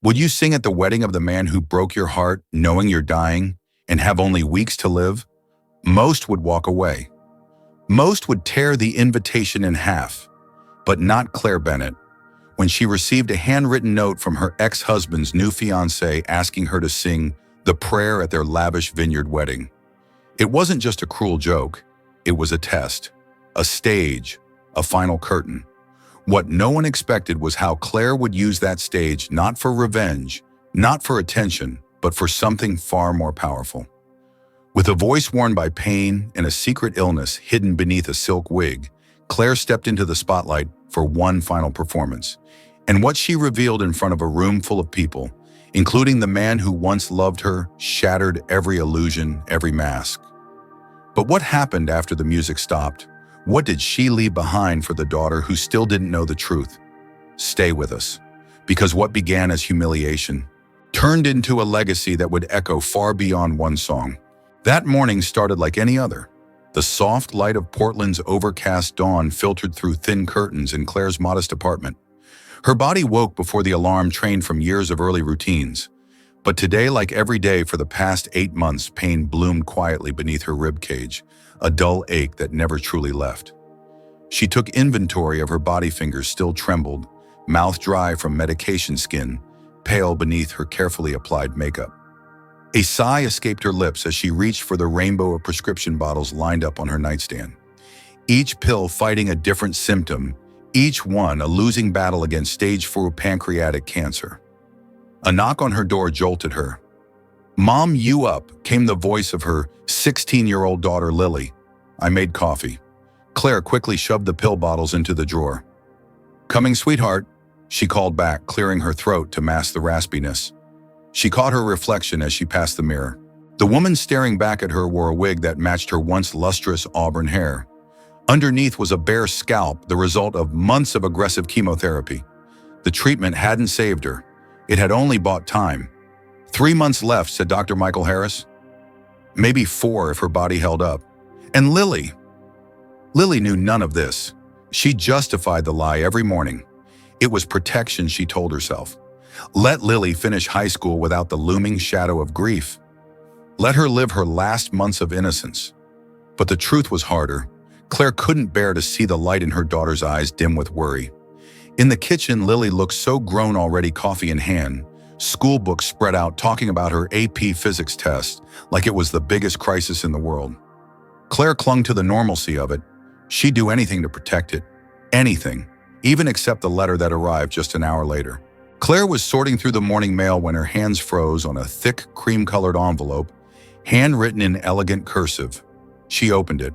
Would you sing at the wedding of the man who broke your heart, knowing you're dying, and have only weeks to live? Most would walk away. Most would tear the invitation in half, but not Claire Bennett. When she received a handwritten note from her ex-husband's new fiancé asking her to sing the prayer at their lavish vineyard wedding. It wasn't just a cruel joke, it was a test, a stage, a final curtain. What no one expected was how Claire would use that stage not for revenge, not for attention, but for something far more powerful. With a voice worn by pain and a secret illness hidden beneath a silk wig, Claire stepped into the spotlight for one final performance. And what she revealed in front of a room full of people, including the man who once loved her, shattered every illusion, every mask. But what happened after the music stopped? What did she leave behind for the daughter who still didn't know the truth? Stay with us, because what began as humiliation turned into a legacy that would echo far beyond one song. That morning started like any other. The soft light of Portland's overcast dawn filtered through thin curtains in Claire's modest apartment. Her body woke before the alarm trained from years of early routines. But today, like every day for the past 8 months, pain bloomed quietly beneath her rib cage, a dull ache that never truly left. She took inventory of her body, fingers still trembled, mouth dry from medication, skin pale beneath her carefully applied makeup. A sigh escaped her lips as she reached for the rainbow of prescription bottles lined up on her nightstand. Each pill fighting a different symptom, each one a losing battle against stage 4 pancreatic cancer. A knock on her door jolted her. "Mom, you up?" came the voice of her 16-year-old daughter, Lily. "I made coffee." Claire quickly shoved the pill bottles into the drawer. "Coming, sweetheart," she called back, clearing her throat to mask the raspiness. She caught her reflection as she passed the mirror. The woman staring back at her wore a wig that matched her once lustrous auburn hair. Underneath was a bare scalp, the result of months of aggressive chemotherapy. The treatment hadn't saved her. It had only bought time. 3 months left, said Dr. Michael Harris. Maybe 4 if her body held up. And Lily? Lily knew none of this. She justified the lie every morning. It was protection, she told herself. Let Lily finish high school without the looming shadow of grief. Let her live her last months of innocence. But the truth was harder. Claire couldn't bear to see the light in her daughter's eyes dim with worry. In the kitchen, Lily looked so grown already, coffee in hand, school books spread out talking about her AP physics test like it was the biggest crisis in the world. Claire clung to the normalcy of it. She'd do anything to protect it. Anything. Even accept the letter that arrived just an hour later. Claire was sorting through the morning mail when her hands froze on a thick, cream-colored envelope, handwritten in elegant cursive. She opened it.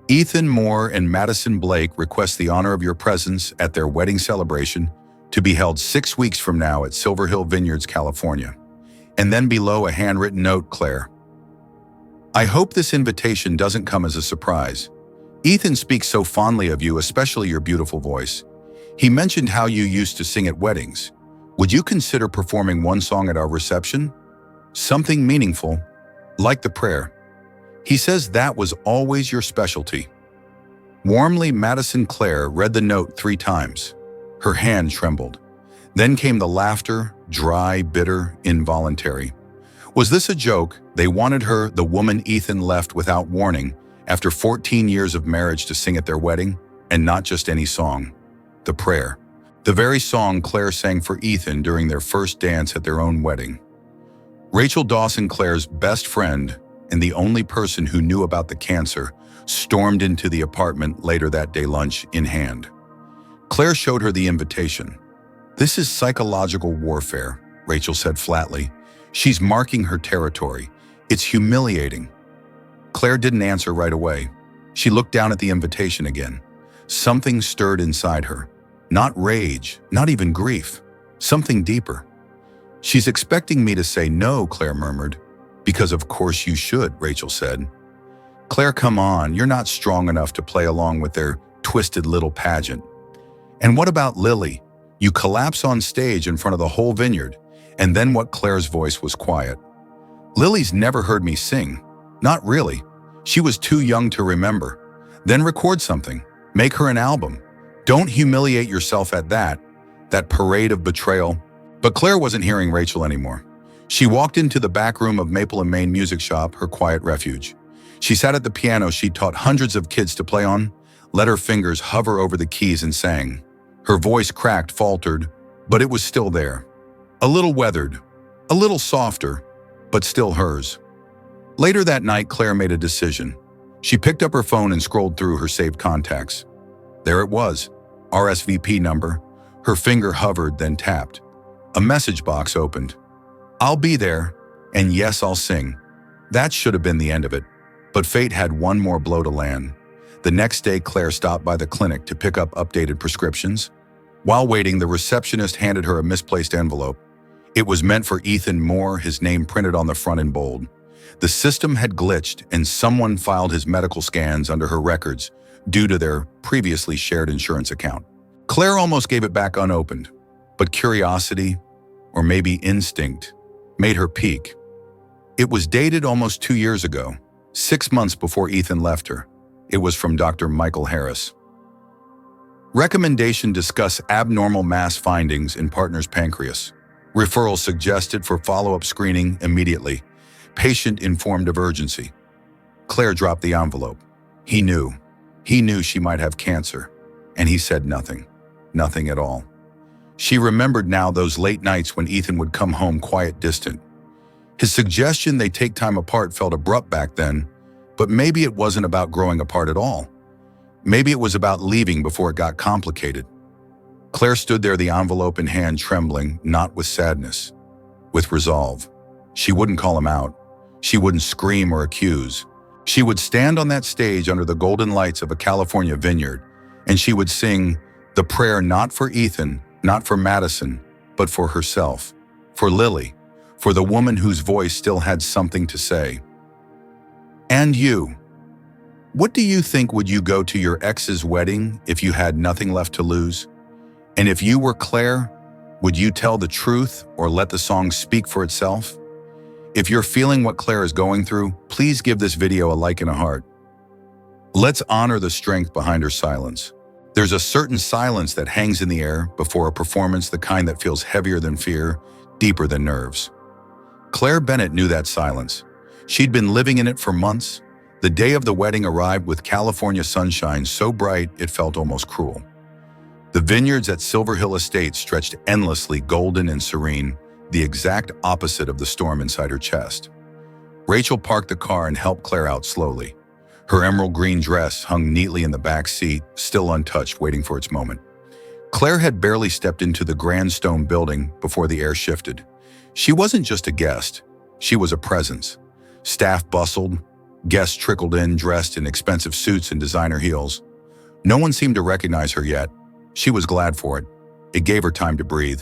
Ethan Moore and Madison Blake request the honor of your presence at their wedding celebration to be held 6 weeks from now at Silver Hill Vineyards, California. And then below, a handwritten note, Claire. I hope this invitation doesn't come as a surprise. Ethan speaks so fondly of you, especially your beautiful voice. He mentioned how you used to sing at weddings. Would you consider performing one song at our reception? Something meaningful, like the prayer. He says that was always your specialty. Warmly, Madison Claire read the note 3 times. Her hand trembled. Then came the laughter, dry, bitter, involuntary. Was this a joke? They wanted her, the woman Ethan left without warning, after 14 years of marriage, to sing at their wedding, and not just any song. The prayer. The very song Claire sang for Ethan during their first dance at their own wedding. Rachel Dawson, Claire's best friend, and the only person who knew about the cancer, stormed into the apartment later that day, lunch in hand. Claire showed her the invitation. This is psychological warfare, Rachel said flatly. She's marking her territory. It's humiliating. Claire didn't answer right away. She looked down at the invitation again. Something stirred inside her. Not rage, not even grief. Something deeper. She's expecting me to say no, Claire murmured. Because of course you should, Rachel said. Claire, come on, you're not strong enough to play along with their twisted little pageant. And what about Lily? You collapse on stage in front of the whole vineyard. And then what? Claire's voice was quiet. Lily's never heard me sing. Not really. She was too young to remember. Then record something. Make her an album. Don't humiliate yourself at that parade of betrayal. But Claire wasn't hearing Rachel anymore. She walked into the back room of Maple and Main Music Shop, her quiet refuge. She sat at the piano she'd taught hundreds of kids to play on, let her fingers hover over the keys and sang. Her voice cracked, faltered, but it was still there. A little weathered, a little softer, but still hers. Later that night, Claire made a decision. She picked up her phone and scrolled through her saved contacts. There it was, RSVP number. Her finger hovered, then tapped. A message box opened. I'll be there, and yes, I'll sing. That should have been the end of it, but fate had one more blow to land. The next day, Claire stopped by the clinic to pick up updated prescriptions. While waiting, the receptionist handed her a misplaced envelope. It was meant for Ethan Moore, his name printed on the front in bold. The system had glitched, and someone filed his medical scans under her records due to their previously shared insurance account. Claire almost gave it back unopened, but curiosity, or maybe instinct, made her peek. It was dated almost 2 years ago, 6 months before Ethan left her. It was from Dr. Michael Harris. Recommendation: discuss abnormal mass findings in partner's pancreas. Referral suggested for follow-up screening immediately. Patient informed of urgency. Claire dropped the envelope. He knew she might have cancer, and he said nothing. Nothing at all. She remembered now those late nights when Ethan would come home quiet, distant. His suggestion they take time apart felt abrupt back then, but maybe it wasn't about growing apart at all. Maybe it was about leaving before it got complicated. Claire stood there, the envelope in hand, trembling, not with sadness, with resolve. She wouldn't call him out. She wouldn't scream or accuse. She would stand on that stage under the golden lights of a California vineyard, and she would sing the prayer not for Ethan, not for Madison, but for herself, for Lily, for the woman whose voice still had something to say. And you. What do you think? Would you go to your ex's wedding if you had nothing left to lose? And if you were Claire, would you tell the truth or let the song speak for itself? If you're feeling what Claire is going through, please give this video a like and a heart. Let's honor the strength behind her silence. There's a certain silence that hangs in the air before a performance, the kind that feels heavier than fear, deeper than nerves. Claire Bennett knew that silence. She'd been living in it for months. The day of the wedding arrived with California sunshine so bright it felt almost cruel. The vineyards at Silver Hill Estate stretched endlessly, golden and serene, the exact opposite of the storm inside her chest. Rachel parked the car and helped Claire out slowly. Her emerald green dress hung neatly in the back seat, still untouched, waiting for its moment. Claire had barely stepped into the grand stone building before the air shifted. She wasn't just a guest, she was a presence. Staff bustled, guests trickled in, dressed in expensive suits and designer heels. No one seemed to recognize her yet. She was glad for it. It gave her time to breathe.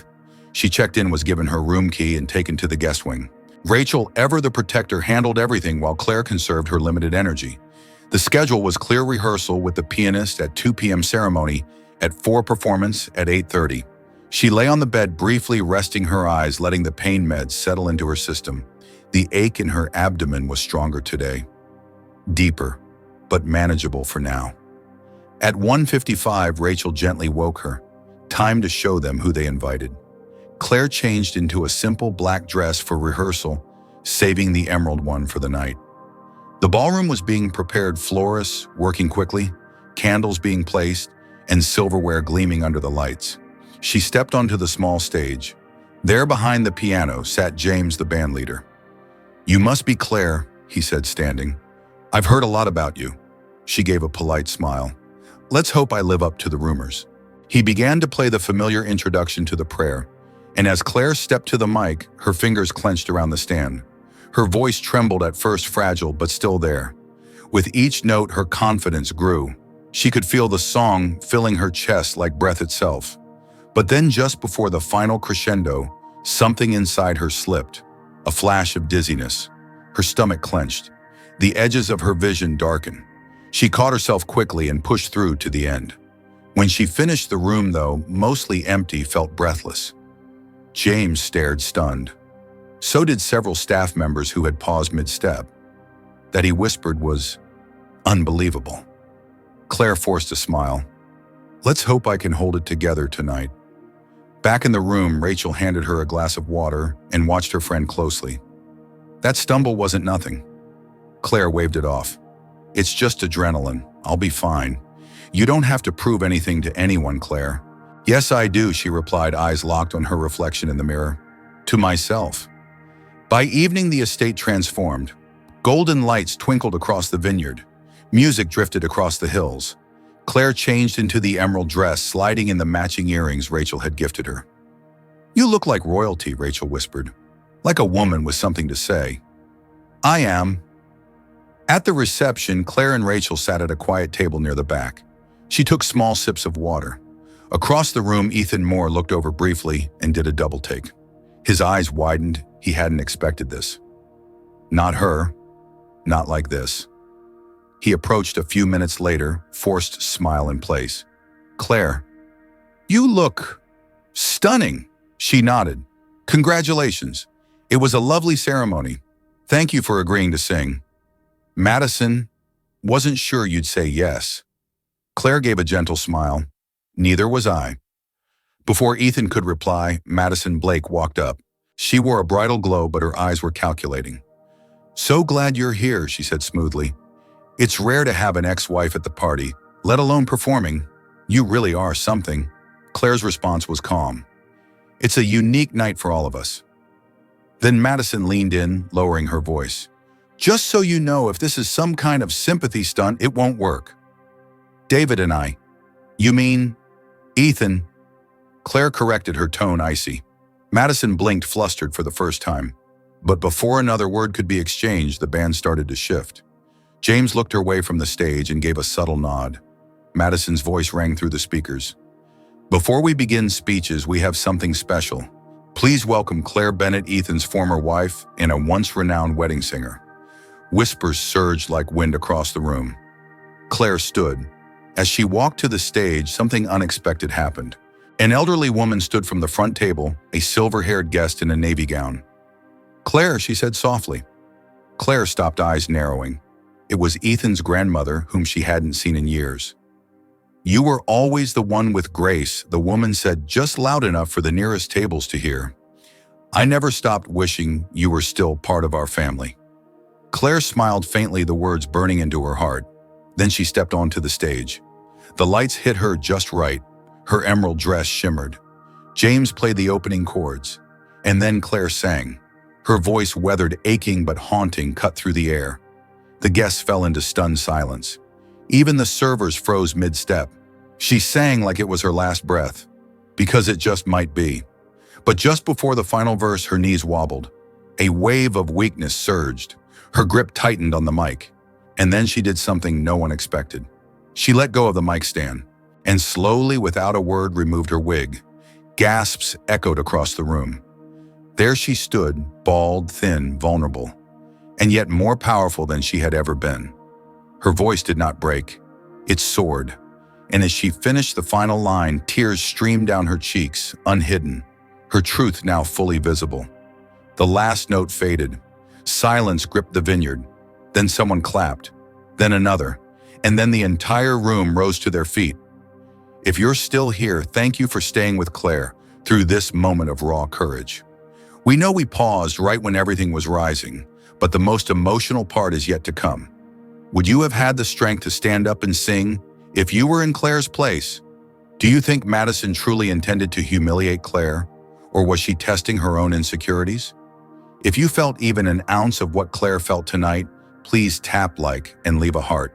She checked in, was given her room key, and taken to the guest wing. Rachel, ever the protector, handled everything while Claire conserved her limited energy. The schedule was clear: rehearsal with the pianist at 2 p.m., ceremony at 4, performance at 8:30. She lay on the bed, briefly resting her eyes, letting the pain meds settle into her system. The ache in her abdomen was stronger today. Deeper, but manageable for now. At 1:55, Rachel gently woke her. Time to show them who they invited. Claire changed into a simple black dress for rehearsal, saving the emerald one for the night. The ballroom was being prepared, florists working quickly, candles being placed, and silverware gleaming under the lights. She stepped onto the small stage. There behind the piano sat James, the band leader. "You must be Claire," he said, standing. "I've heard a lot about you." She gave a polite smile. "Let's hope I live up to the rumors." He began to play the familiar introduction to the prayer, and as Claire stepped to the mic, her fingers clenched around the stand. Her voice trembled, at first fragile, but still there. With each note, her confidence grew. She could feel the song filling her chest like breath itself. But then, just before the final crescendo, something inside her slipped. A flash of dizziness. Her stomach clenched. The edges of her vision darkened. She caught herself quickly and pushed through to the end. When she finished, the room, though mostly empty, felt breathless. James stared, stunned. So did several staff members who had paused mid-step. That he whispered was unbelievable. Claire forced a smile. "Let's hope I can hold it together tonight." Back in the room, Rachel handed her a glass of water and watched her friend closely. That stumble wasn't nothing. Claire waved it off. It's just adrenaline. I'll be fine. You don't have to prove anything to anyone, Claire. Yes, I do, she replied, eyes locked on her reflection in the mirror. To myself. By evening, the estate transformed. Golden lights twinkled across the vineyard. Music drifted across the hills. Claire changed into the emerald dress, sliding in the matching earrings Rachel had gifted her. You look like royalty, Rachel whispered. Like a woman with something to say. I am. At the reception, Claire and Rachel sat at a quiet table near the back. She took small sips of water. Across the room, Ethan Moore looked over briefly and did a double take. His eyes widened. He hadn't expected this. Not her. Not like this. He approached a few minutes later, forced smile in place. Claire, you look stunning. She nodded. Congratulations. It was a lovely ceremony. Thank you for agreeing to sing. Madison, wasn't sure you'd say yes. Claire gave a gentle smile. Neither was I. Before Ethan could reply, Madison Blake walked up. She wore a bridal glow, but her eyes were calculating. So glad you're here, she said smoothly. It's rare to have an ex-wife at the party, let alone performing. You really are something. Claire's response was calm. It's a unique night for all of us. Then Madison leaned in, lowering her voice. Just so you know, if this is some kind of sympathy stunt, it won't work. David and I. You mean Ethan? Claire corrected, her tone icy. Madison blinked, flustered for the first time. But before another word could be exchanged, the band started to shift. James looked her way from the stage and gave a subtle nod. Madison's voice rang through the speakers. Before we begin speeches, we have something special. Please welcome Claire Bennett, Ethan's former wife and a once-renowned wedding singer. Whispers surged like wind across the room. Claire stood. As she walked to the stage, something unexpected happened. An elderly woman stood from the front table, a silver-haired guest in a navy gown. Claire, she said softly. Claire stopped, eyes narrowing. It was Ethan's grandmother, whom she hadn't seen in years. You were always the one with grace, the woman said, just loud enough for the nearest tables to hear. I never stopped wishing you were still part of our family. Claire smiled faintly, the words burning into her heart. Then she stepped onto the stage. The lights hit her just right. Her emerald dress shimmered. James played the opening chords. And then Claire sang. Her voice, weathered, aching but haunting, cut through the air. The guests fell into stunned silence. Even the servers froze mid-step. She sang like it was her last breath, because it just might be. But just before the final verse, her knees wobbled. A wave of weakness surged. Her grip tightened on the mic. And then she did something no one expected. She let go of the mic stand, and slowly, without a word, removed her wig. Gasps echoed across the room. There she stood, bald, thin, vulnerable, and yet more powerful than she had ever been. Her voice did not break. It soared. And as she finished the final line, tears streamed down her cheeks, unhidden, her truth now fully visible. The last note faded. Silence gripped the vineyard. Then someone clapped. Then another. And then the entire room rose to their feet. If you're still here, thank you for staying with Claire through this moment of raw courage. We know we paused right when everything was rising, but the most emotional part is yet to come. Would you have had the strength to stand up and sing if you were in Claire's place? Do you think Madison truly intended to humiliate Claire, or was she testing her own insecurities? If you felt even an ounce of what Claire felt tonight, please tap like and leave a heart.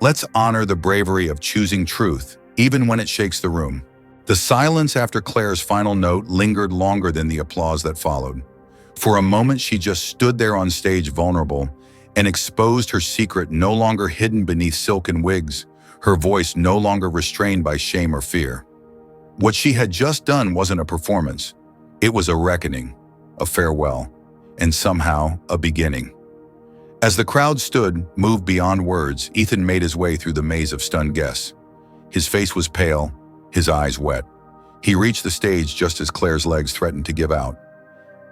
Let's honor the bravery of choosing truth, even when it shakes the room. The silence after Claire's final note lingered longer than the applause that followed. For a moment, she just stood there on stage, vulnerable, and exposed her secret, no longer hidden beneath silken wigs, her voice no longer restrained by shame or fear. What she had just done wasn't a performance. It was a reckoning, a farewell, and somehow a beginning. As the crowd stood, moved beyond words, Ethan made his way through the maze of stunned guests. His face was pale, his eyes wet. He reached the stage just as Claire's legs threatened to give out.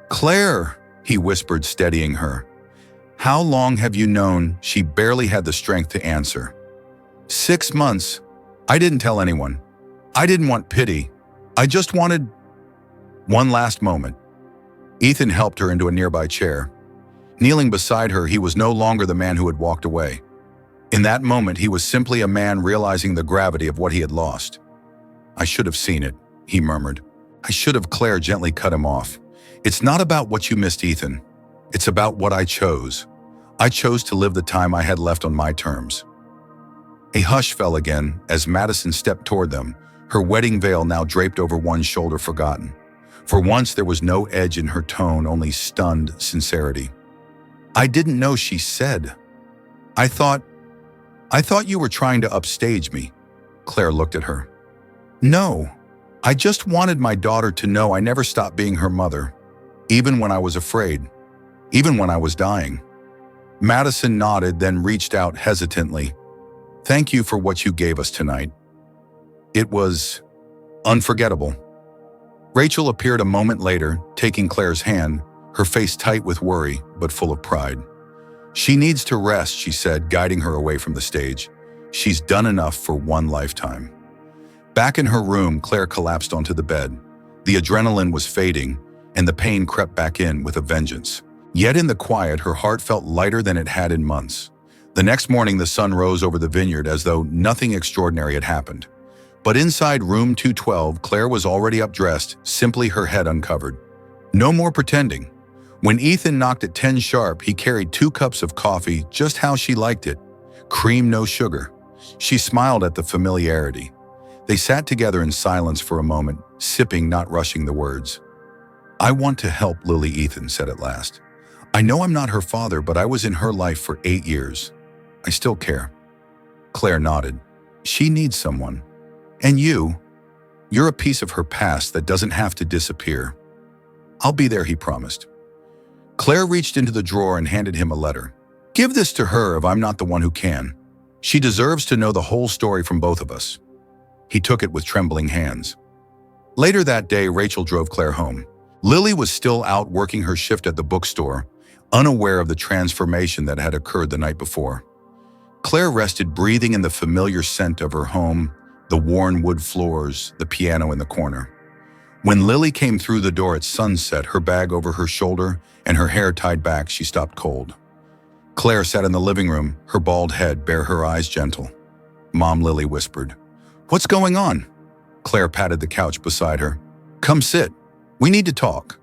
"Claire," he whispered, steadying her. "How long have you known?" She barely had the strength to answer. 6 months. I didn't tell anyone. I didn't want pity. I just wanted One last moment. Ethan helped her into a nearby chair. Kneeling beside her, he was no longer the man who had walked away. In that moment, he was simply a man realizing the gravity of what he had lost. "I should have seen it," he murmured. "I should have." Claire gently cut him off. "It's not about what you missed, Ethan. It's about what I chose. I chose to live the time I had left on my terms." A hush fell again as Madison stepped toward them, her wedding veil now draped over one shoulder forgotten. For once, there was no edge in her tone, only stunned sincerity. "I didn't know," she said. I thought you were trying to upstage me." Claire looked at her. "No, I just wanted my daughter to know I never stopped being her mother, even when I was afraid, even when I was dying." Madison nodded, then reached out hesitantly. "Thank you for what you gave us tonight. It was unforgettable." Rachel appeared a moment later, taking Claire's hand, her face tight with worry, but full of pride. "She needs to rest," she said, guiding her away from the stage. "She's done enough for one lifetime." Back in her room, Claire collapsed onto the bed. The adrenaline was fading, and the pain crept back in with a vengeance. Yet in the quiet, her heart felt lighter than it had in months. The next morning, the sun rose over the vineyard as though nothing extraordinary had happened. But inside room 212, Claire was already up dressed, simply her head uncovered. No more pretending. When Ethan knocked at 10 sharp, he carried 2 cups of coffee, just how she liked it. Cream, no sugar. She smiled at the familiarity. They sat together in silence for a moment, sipping, not rushing the words. "I want to help Lily," Ethan said at last. "I know I'm not her father, but I was in her life for 8 years. I still care." Claire nodded. "She needs someone. And you're a piece of her past that doesn't have to disappear." "I'll be there," he promised. Claire reached into the drawer and handed him a letter. "Give this to her if I'm not the one who can. She deserves to know the whole story from both of us." He took it with trembling hands. Later that day, Rachel drove Claire home. Lily was still out working her shift at the bookstore, unaware of the transformation that had occurred the night before. Claire rested, breathing in the familiar scent of her home, the worn wood floors, the piano in the corner. When Lily came through the door at sunset, her bag over her shoulder and her hair tied back, she stopped cold. Claire sat in the living room, her bald head bare, her eyes gentle. "Mom," Lily whispered. "What's going on?" Claire patted the couch beside her. "Come sit. We need to talk."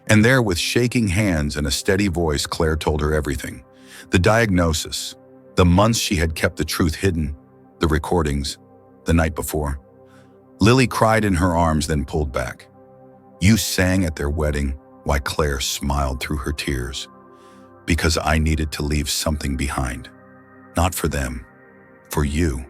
And there, with shaking hands and a steady voice, Claire told her everything. The diagnosis, the months she had kept the truth hidden, the recordings, the night before. Lily cried in her arms, then pulled back. "You sang at their wedding," why Claire smiled through her tears. "Because I needed to leave something behind. Not for them, for you."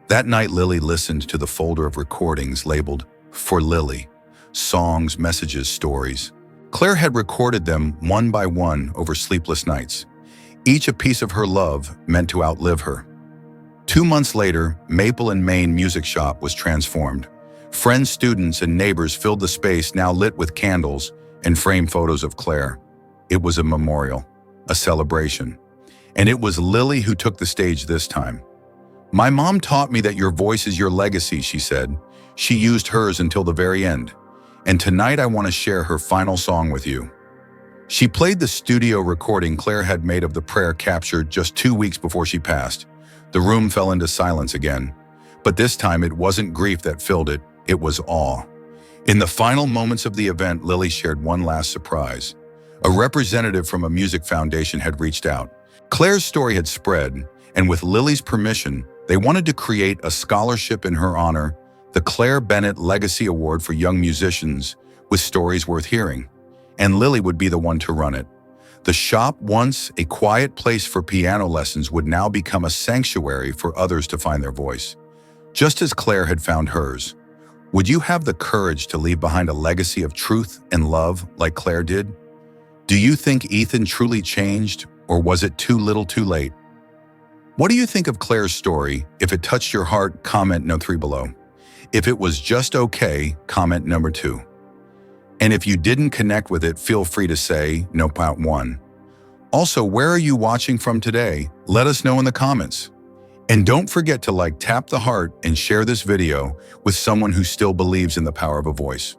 That night, Lily listened to the folder of recordings labeled "For Lily," songs, messages, stories. Claire had recorded them one by one over sleepless nights, each a piece of her love meant to outlive her. 2 months later, Maple and Main Music Shop was transformed. Friends, students, and neighbors filled the space, now lit with candles and framed photos of Claire. It was a memorial, a celebration. And it was Lily who took the stage this time. "My mom taught me that your voice is your legacy," she said. "She used hers until the very end. And tonight I want to share her final song with you." She played the studio recording Claire had made of the prayer captured just 2 weeks before she passed. The room fell into silence again. But this time it wasn't grief that filled it, it was awe. In the final moments of the event, Lily shared one last surprise. A representative from a music foundation had reached out. Claire's story had spread, and with Lily's permission, they wanted to create a scholarship in her honor, the Claire Bennett Legacy Award for young musicians with stories worth hearing. And Lily would be the one to run it. The shop, once a quiet place for piano lessons, would now become a sanctuary for others to find their voice, just as Claire had found hers. Would you have the courage to leave behind a legacy of truth and love like Claire did? Do you think Ethan truly changed, or was it too little too late? What do you think of Claire's story? If it touched your heart, comment no 3 below. If it was just okay, comment number 2. And if you didn't connect with it, feel free to say no part 1. Also, where are you watching from today? Let us know in the comments. And don't forget to tap the heart and share this video with someone who still believes in the power of a voice.